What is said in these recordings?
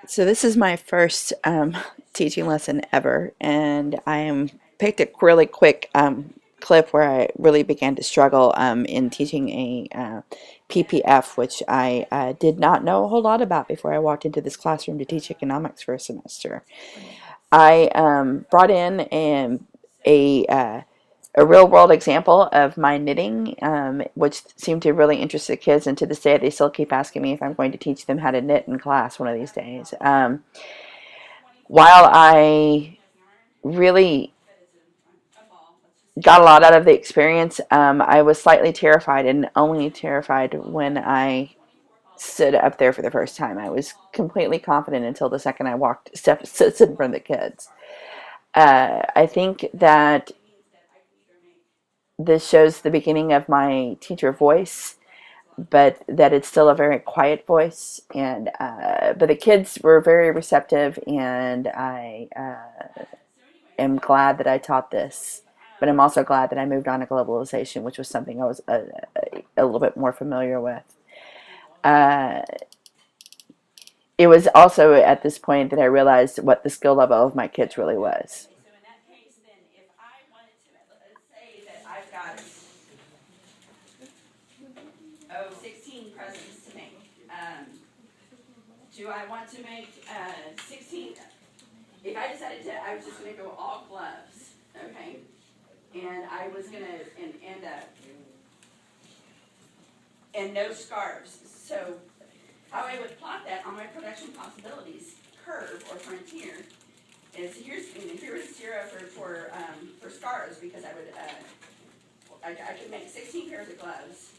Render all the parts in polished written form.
So this is my first teaching lesson ever, and I am picked a really quick clip where I really began to struggle in teaching a PPF, which I did not know a whole lot about before I walked into this classroom to teach economics for a semester. I brought in a real world example of my knitting, which seemed to really interest the kids. And to this day, they still keep asking me if I'm going to teach them how to knit in class one of these days. While I really got a lot out of the experience, I was slightly terrified, and only terrified when I stood up there for the first time. I was completely confident until the second I stepped in front of the kids. I think that this shows the beginning of my teacher voice, but that it's still a very quiet voice. And but the kids were very receptive, and I am glad that I taught this. But I'm also glad that I moved on to globalization, which was something I was a little bit more familiar with. Uh, it was also at this point that I realized what the skill level of my kids really was. Oh, 16 presents to make. Do I want to make 16? If I decided to, I was just going to go all gloves, okay? And I was going to, and no scarves. So how I would plot that on my production possibilities curve or frontier is here's 0 for scarves, because I would I could make 16 pairs of gloves,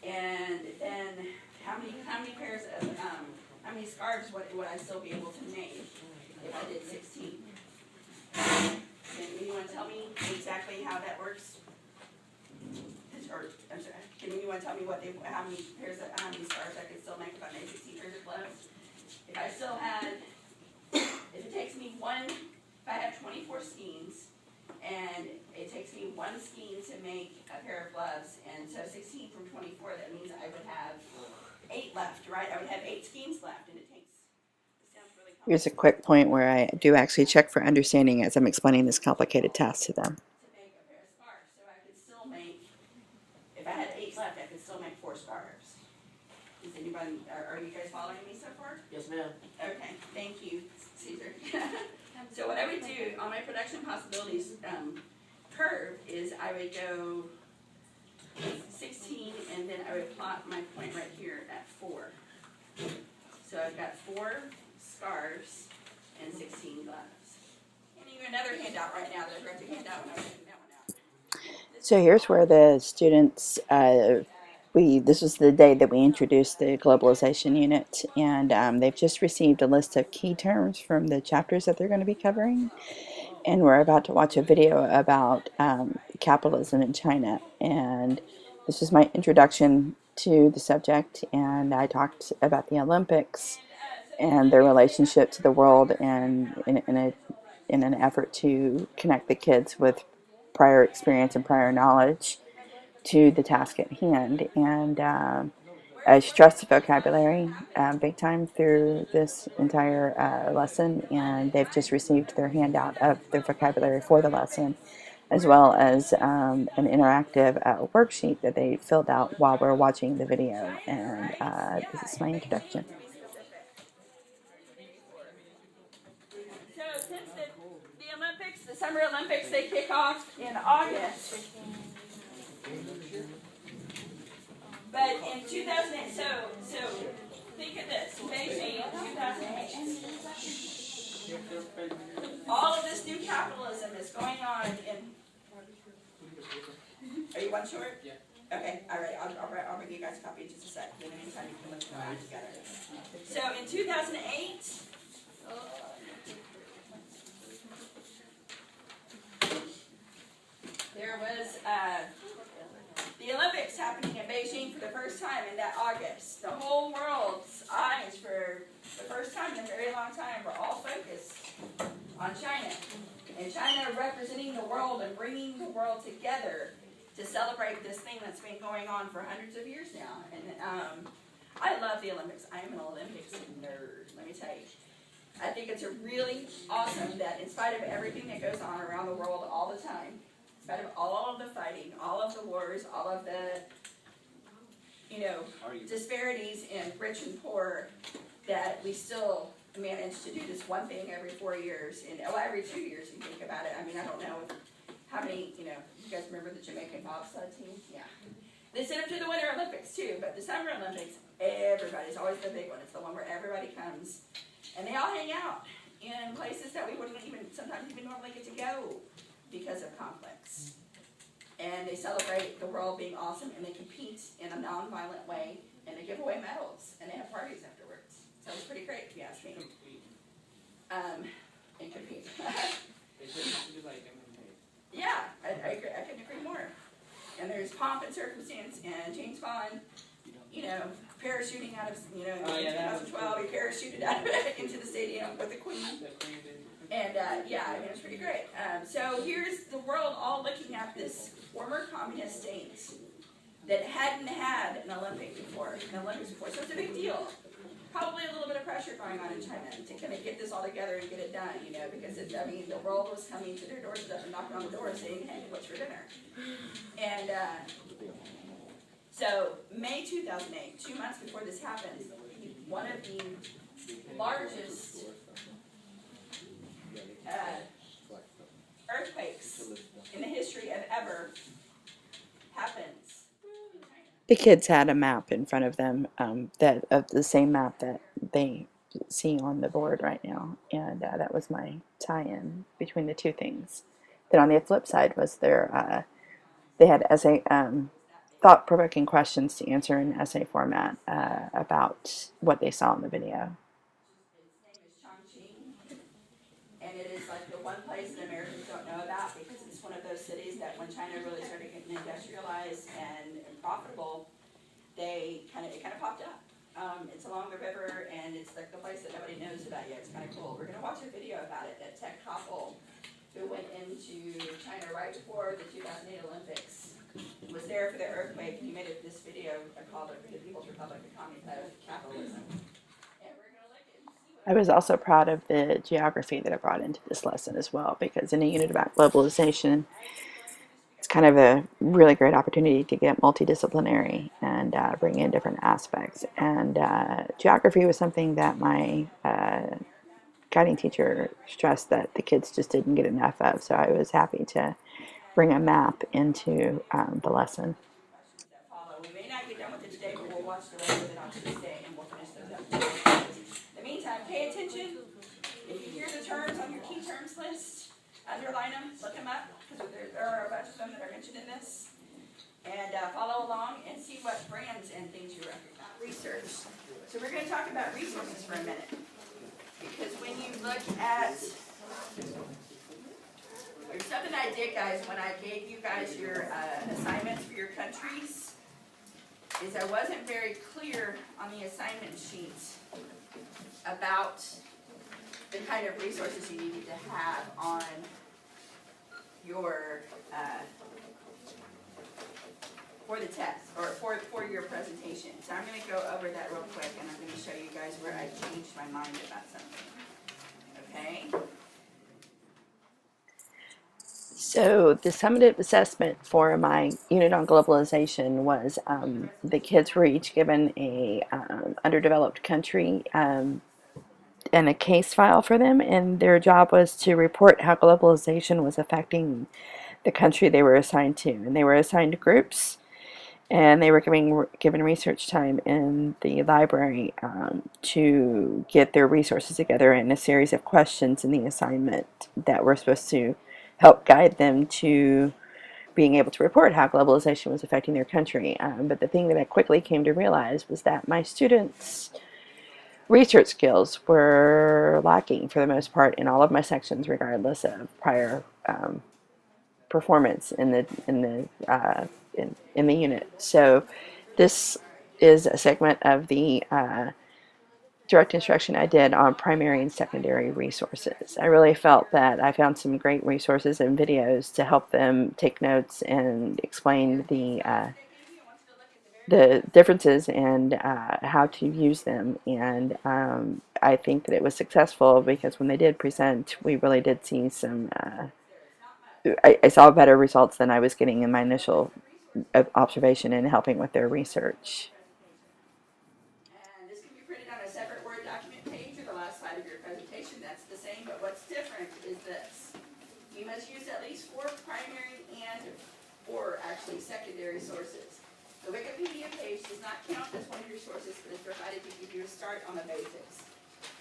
and then how many pairs of how many scarves would I still be able to make if I did 16? Can anyone tell me exactly how that works? Or I'm sorry, can anyone tell me how many scarves I could still make if I made 16 pairs of gloves? If I still had, if it takes me if I have 24 skeins, and it takes me one skein to make a pair of gloves, and so 16 from 24, that means I would have 8 left, right? I would have 8 skeins left, and it takes. Here's a quick point where I do actually check for understanding as I'm explaining this complicated task to them. To make a pair of scarves, so I could still make. If I had 8 left, I could still make 4 scarves. Is anybody? Are you guys following me so far? Yes, ma'am. Okay, thank you, Caesar. So what I would do on my production possibilities curve is I would go 16, and then I would plot my point right here at 4. So I've got 4 scarves and 16 gloves. And even another handout right now that I forgot to hand out when I was taking that one out. So here's where the students, this was the day that we introduced the globalization unit, and they've just received a list of key terms from the chapters that they're going to be covering. And we're about to watch a video about capitalism in China. And this is my introduction to the subject, and I talked about the Olympics and their relationship to the world, and in an effort to connect the kids with prior experience and prior knowledge to the task at hand. And I stress the vocabulary big time through this entire lesson, and they've just received their handout of their vocabulary for the lesson, as well as an interactive worksheet that they filled out while we're watching the video. And this is my introduction. So since the Olympics, the Summer Olympics, they kick off in August. But in 2008, so think of this, Beijing, 2008. All of this new capitalism is going on in. Are you one short? Yeah. Okay, all right. I'll bring you guys a copy in just a sec. Then anytime you can look at that together. So in 2008. There was the Olympics happening in Beijing for the first time in that August. The whole world's eyes, for the first time in a very long time, were all focused on China. And China representing the world and bringing the world together to celebrate this thing that's been going on for hundreds of years now. And I love the Olympics. I am an Olympics nerd. Let me tell you. I think it's a really awesome that in spite of everything that goes on around the world all the time, in spite of all of the fighting, all of the wars, all of the, disparities in rich and poor, that we still manage to do this one thing every 4 years, every 2 years, you think about it. I mean, I don't know how many, you guys remember the Jamaican bobsled team? Yeah. They sent them to the Winter Olympics too, but the Summer Olympics, everybody's always the big one. It's the one where everybody comes, and they all hang out in places that we wouldn't sometimes even normally get to go because of conflicts. And they celebrate the world being awesome, and they compete in a non-violent way, and they give away medals, and they have parties afterwards. So it's pretty great, if you ask me. And compete. Yeah, I agree. I couldn't agree more. And there's pomp and circumstance, and James Bond, parachuting out of, in 2012, he parachuted out into the stadium with the Queen. And it's pretty great. So here's the world all looking at this former communist state that hadn't had an Olympics before. So it's a big deal. Probably a little bit of pressure going on in China to kind of get this all together and get it done, because the world was coming to their doorstep and knocking on the door saying, hey, what's for dinner? And so May 2008, 2 months before this happened, one of the largest earthquakes in the history of ever happens. The kids had a map in front of them, that of the same map that they see on the board right now, and that was my tie-in between the two things. Then on the flip side was they had essay, thought-provoking questions to answer in essay format about what they saw in the video. And it is like the one place that Americans don't know about, because it's one of those cities that when China really started getting industrialized and profitable, it kind of popped up. It's along the river, and it's like the place that nobody knows about yet. It's kind of cool. We're going to watch a video about it that Tech Koppel, who went into China right before the 2008 Olympics, was there for the earthquake, and he made this video called the People's Republic of Capitalism. I was also proud of the geography that I brought into this lesson as well, because in a unit about globalization, it's kind of a really great opportunity to get multidisciplinary and bring in different aspects. And geography was something that my guiding teacher stressed that the kids just didn't get enough of, so I was happy to bring a map into the lesson. We may not get done with it today, but we'll watch the rest of it on Tuesday, and we'll finish those up. In the meantime, pay attention. If you hear the terms on your key terms list, underline them, look them up, because there are a bunch of them that are mentioned in this. And follow along and see what brands and things you recognize. Research. So we're going to talk about resources for a minute. Because when you look at, there's something I did, guys, when I gave you guys your assignments for your countries, is I wasn't very clear on the assignment sheet about the kind of resources you needed to have on your, for the test, or for your presentation. So I'm going to go over that real quick, and I'm going to show you guys where I changed my mind about something. Okay? So the summative assessment for my unit on globalization was the kids were each given a underdeveloped country and a case file for them, and their job was to report how globalization was affecting the country they were assigned to. And they were assigned groups, and they were given research time in the library to get their resources together in a series of questions in the assignment that were supposed to help guide them to being able to report how globalization was affecting their country. But the thing that I quickly came to realize was that my students' research skills were lacking for the most part in all of my sections, regardless of prior performance in the unit. So this is a segment of the direct instruction I did on primary and secondary resources. I really felt that I found some great resources and videos to help them take notes and explain the the differences and how to use them. And I think that it was successful because when they did present, we really did see some. I saw better results than I was getting in my initial observation and helping with their research. And this can be printed on a separate Word document page or the last slide of your presentation. That's the same, but what's different is this. You must use at least 4 primary or actually secondary sources. The Wikipedia page does not count as one of your sources, but is provided to give you a start on the basics.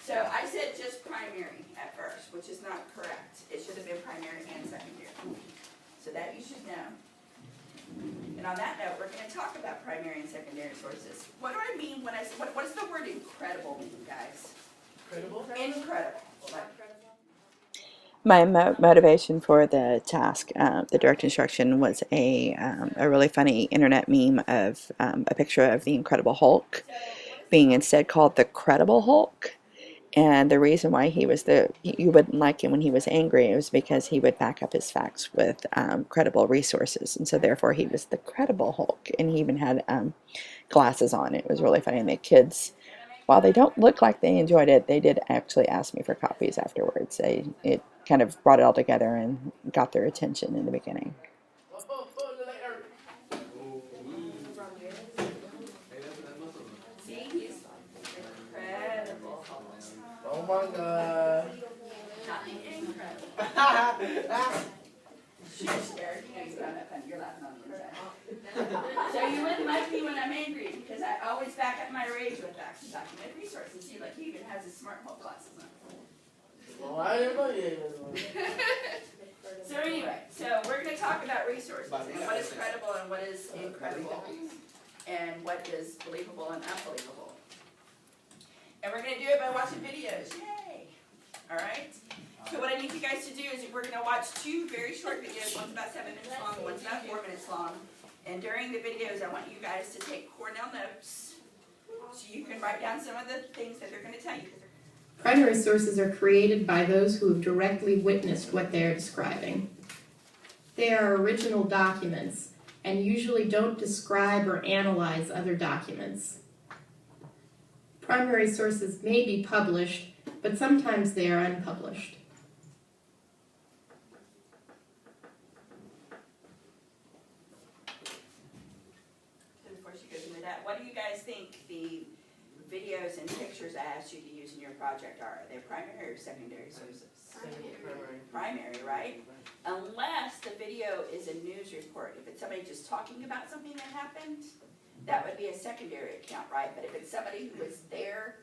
So I said just primary at first, which is not correct. It should have been primary and secondary. So that you should know. And on that note, we're going to talk about primary and secondary sources. What do I mean when I say, what does the word incredible mean, guys? Incredible? Incredible. My motivation for the task, the direct instruction, was a really funny internet meme of a picture of the Incredible Hulk being instead called the Credible Hulk. And the reason why you wouldn't like him when he was angry, it was because he would back up his facts with credible resources. And so therefore he was the Credible Hulk. And he even had glasses on. It was really funny. And the kids, while they don't look like they enjoyed it, they did actually ask me for copies afterwards. It kind of brought it all together and got their attention in the beginning. See, he's incredible. Oh my God. Not the incredible. Shush, Eric, you know you found that funny. You're laughing on the inside. So you wouldn't like me when I'm angry because I always back up my rage with facts and documented resources. See, like he even has his smart home glasses on. Well, I didn't know you. So anyway, so we're going to talk about resources and what is credible and what is incredible and what is believable and unbelievable. And we're going to do it by watching videos. Yay! All right? So what I need you guys to do is we're going to watch 2 very short videos. One's about 7 minutes long, one's about 4 minutes long. And during the videos, I want you guys to take Cornell notes so you can write down some of the things that they're going to tell you. Primary sources are created by those who have directly witnessed what they are describing. They are original documents and usually don't describe or analyze other documents. Primary sources may be published, but sometimes they are unpublished. Before she goes into that, what do you guys think the videos and pictures I asked you to use in your project are? Are they primary or secondary sources? Primary, right? Unless the video is a news report. If it's somebody just talking about something that happened, that would be a secondary account, right? But if it's somebody who was there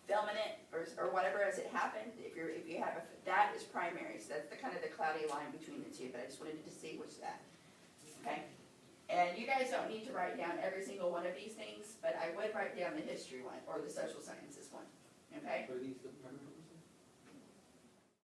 filming it or whatever as it happened, if you have that is primary. So that's the kind of the cloudy line between the two. But I just wanted to see which that. Okay. And you guys don't need to write down every single one of these things, but I would write down the history one or the social sciences one. Okay? Are these the primary sources?